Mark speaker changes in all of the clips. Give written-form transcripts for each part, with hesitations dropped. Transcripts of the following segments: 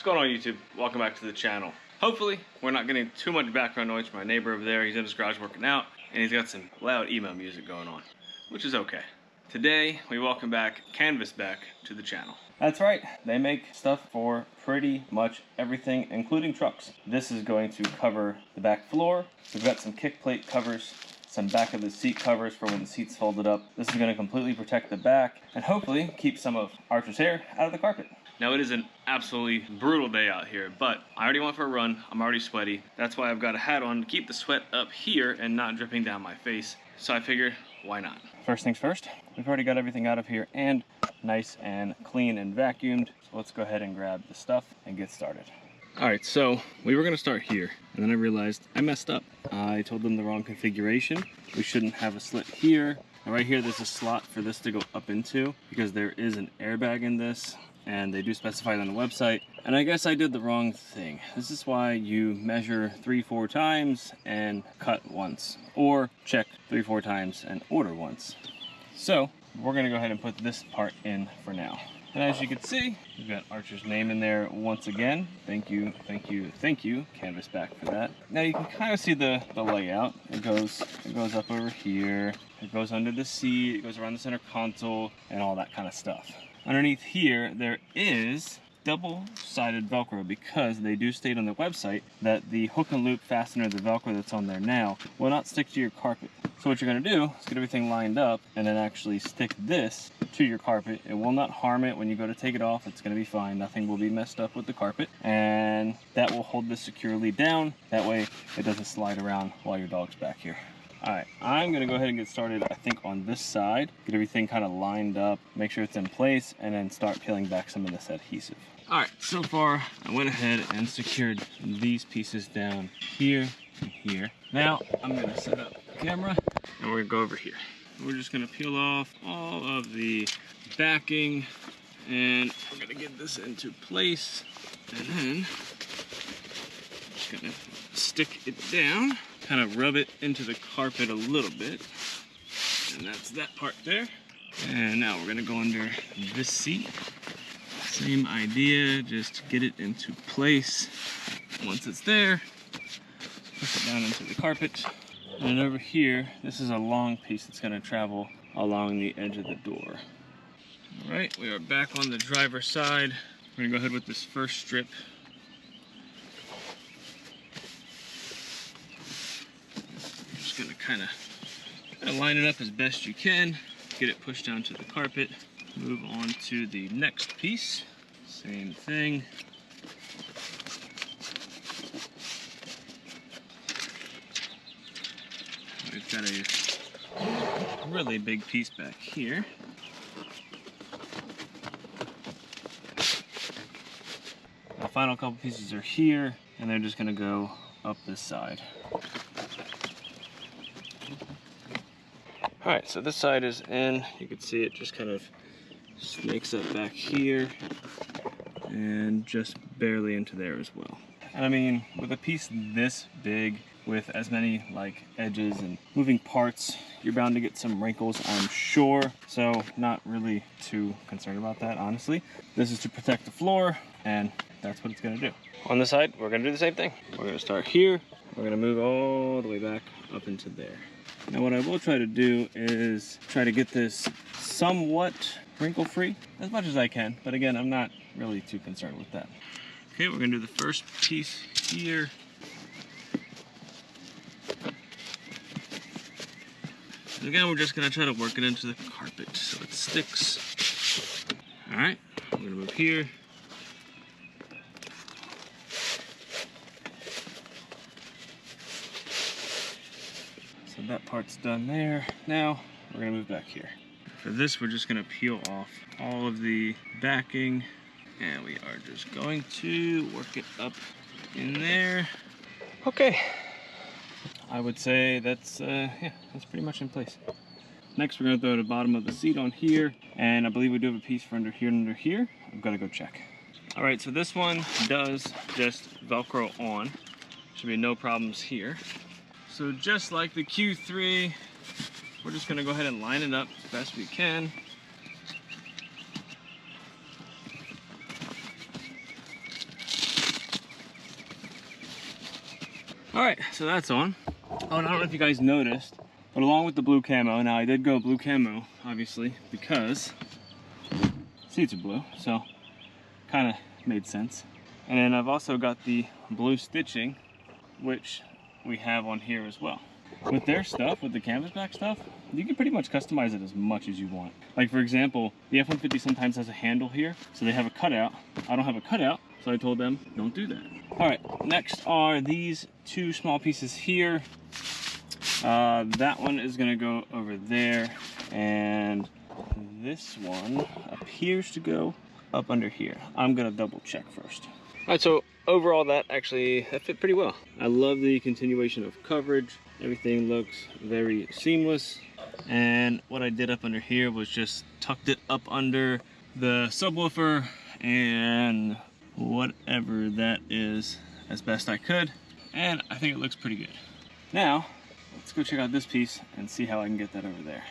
Speaker 1: What's going on, YouTube? Welcome back to the channel. Hopefully, we're not getting too much background noise from my neighbor over there. He's in his garage working out, and he's got some loud email music going on, which is okay. Today, we welcome back Canvas back to the channel. That's right, they make stuff for pretty much everything, including trucks. This is going to cover the back floor. We've got some kick plate covers, some back of the seat covers for when the seat's folded up. This is going to completely protect the back and hopefully keep some of Archer's hair out of the carpet. Now it is an absolutely brutal day out here, but I already went for a run. I'm already sweaty. That's why I've got a hat on to keep the sweat up here and not dripping down my face. So I figure, why not? First things first, we've already got everything out of here and nice and clean and vacuumed. So let's go ahead and grab the stuff and get started. All right, so we were gonna start here, and then I realized I messed up. I told them the wrong configuration. We shouldn't have a slit here. And right here, there's a slot for this to go up into because there is an airbag in this, and they do specify it on the website. And I guess I did the wrong thing. This is why you measure 3-4 times and cut once, or check 3-4 times and order once. So we're gonna go ahead and put this part in for now. And as you can see, we've got Archer's name in there once again. Thank you, thank you, thank you, Canvas back for that. Now you can kind of see the layout. It goes up over here, it goes under the seat, it goes around the center console, and all that kind of stuff. Underneath here, there is double-sided Velcro because they do state on the website that the hook and loop fastener, the Velcro that's on there now, will not stick to your carpet. So what you're gonna do is get everything lined up and then actually stick this to your carpet. It will not harm it when you go to take it off. It's gonna be fine. Nothing will be messed up with the carpet. And that will hold this securely down. That way it doesn't slide around while your dog's back here. All right, I'm gonna go ahead and get started, I think, on this side. Get everything kind of lined up, make sure it's in place, and then start peeling back some of this adhesive. All right, so far, I went ahead and secured these pieces down here and here. Now, I'm gonna set up the camera, and we're gonna go over here. We're just gonna peel off all of the backing, and we're gonna get this into place, and then just gonna stick it down, kind of rub it into the carpet a little bit, and that's that part there. And now we're gonna go under this seat. Same idea, just get it into place. Once it's there, push it down into the carpet. And over here, this is a long piece that's gonna travel along the edge of the door. All right, we are back on the driver's side. We're gonna go ahead with this first strip. Just gonna kind of line it up as best you can, get it pushed down to the carpet. Move on to the next piece. Same thing. We've got a really big piece back here. The final couple pieces are here, and they're just gonna go up this side. All right, so this side is in. You can see it just kind of snakes up back here and just barely into there as well. And I mean, with a piece this big, with as many like edges and moving parts, you're bound to get some wrinkles, I'm sure. So not really too concerned about that, honestly. This is to protect the floor, and that's what it's gonna do. On the side, we're gonna do the same thing. We're gonna start here. We're gonna move all the way back up into there. Now what I will try to do is try to get this somewhat wrinkle-free as much as I can, but again, I'm not really too concerned with that. Okay, we're gonna do the first piece here. And again, we're just gonna try to work it into the carpet so it sticks. All right, we're gonna move here. So that part's done there. Now, we're gonna move back here. For this, we're just gonna peel off all of the backing, and we are just going to work it up in there. Okay, I would say that's yeah, that's pretty much in place. Next, we're gonna throw the bottom of the seat on here, and I believe we do have a piece for under here and under here. I've gotta go check. All right, so this one does just Velcro on. Should be no problems here. So just like the Q3, we're just gonna go ahead and line it up as best we can. All right, so that's on. Oh, and I don't know if you guys noticed, but along with the blue camo, now I did go blue camo, obviously, because seats are blue, so kind of made sense. And then I've also got the blue stitching, which we have on here as well. With their stuff, with the canvas back stuff, you can pretty much customize it as much as you want. Like for example, the F-150 sometimes has a handle here, so they have a cutout. I don't have a cutout, so I told them, don't do that. All right, next are these two small pieces here. That one is gonna go over there, and this one appears to go up under here. I'm gonna double check first. All right, so overall that fit pretty well. I love the continuation of coverage. Everything looks very seamless. And what I did up under here was just tucked it up under the subwoofer and whatever that is as best I could. And I think it looks pretty good. Now, let's go check out this piece and see how I can get that over there.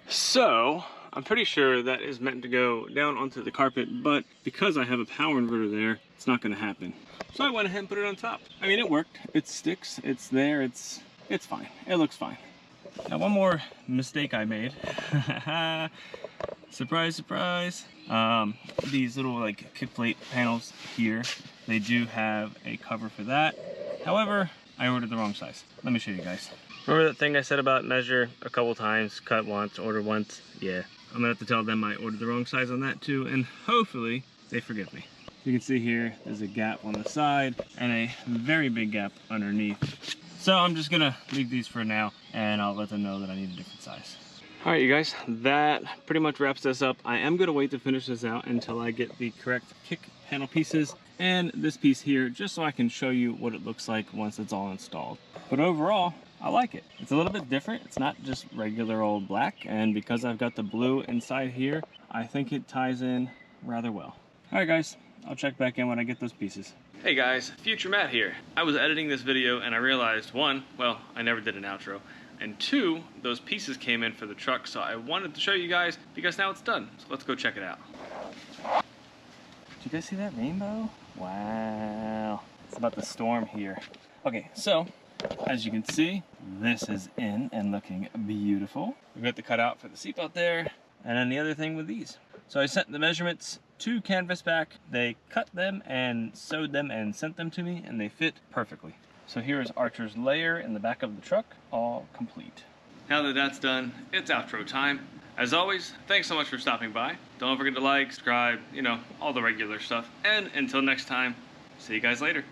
Speaker 1: So, I'm pretty sure that is meant to go down onto the carpet, but because I have a power inverter there, it's not gonna happen. So I went ahead and put it on top. I mean, it worked. It sticks, it's there, it's fine. It looks fine. Now, one more mistake I made. Surprise, surprise. These little like kick plate panels here, they do have a cover for that. However, I ordered the wrong size. Let me show you guys. Remember that thing I said about measure a couple times, cut once, order once? Yeah, I'm gonna have to tell them I ordered the wrong size on that too, and hopefully they forgive me. You can see here, there's a gap on the side and a very big gap underneath. So I'm just gonna leave these for now, and I'll let them know that I need a different size. All right, you guys, that pretty much wraps this up. I am gonna wait to finish this out until I get the correct kick panel pieces and this piece here, just so I can show you what it looks like once it's all installed. But overall, I like it. It's a little bit different. It's not just regular old black, and because I've got the blue inside here, I think it ties in rather well. All right, guys, I'll check back in when I get those pieces. Hey guys, Future Matt here. I was editing this video and I realized, one, well, I never did an outro, and two, those pieces came in for the truck, so I wanted to show you guys because now it's done. So let's go check it out. Did you guys see that rainbow? Wow, it's about to storm here. Okay, so as you can see, this is in and looking beautiful. We've got the cutout for the seatbelt there, and then the other thing with these. So I sent the measurements to Canvasback. They cut them and sewed them and sent them to me, and they fit perfectly. So here is Archer's layer in the back of the truck, all complete. Now that that's done, it's outro time. As always, thanks so much for stopping by. Don't forget to like, subscribe, you know, all the regular stuff. And until next time, see you guys later.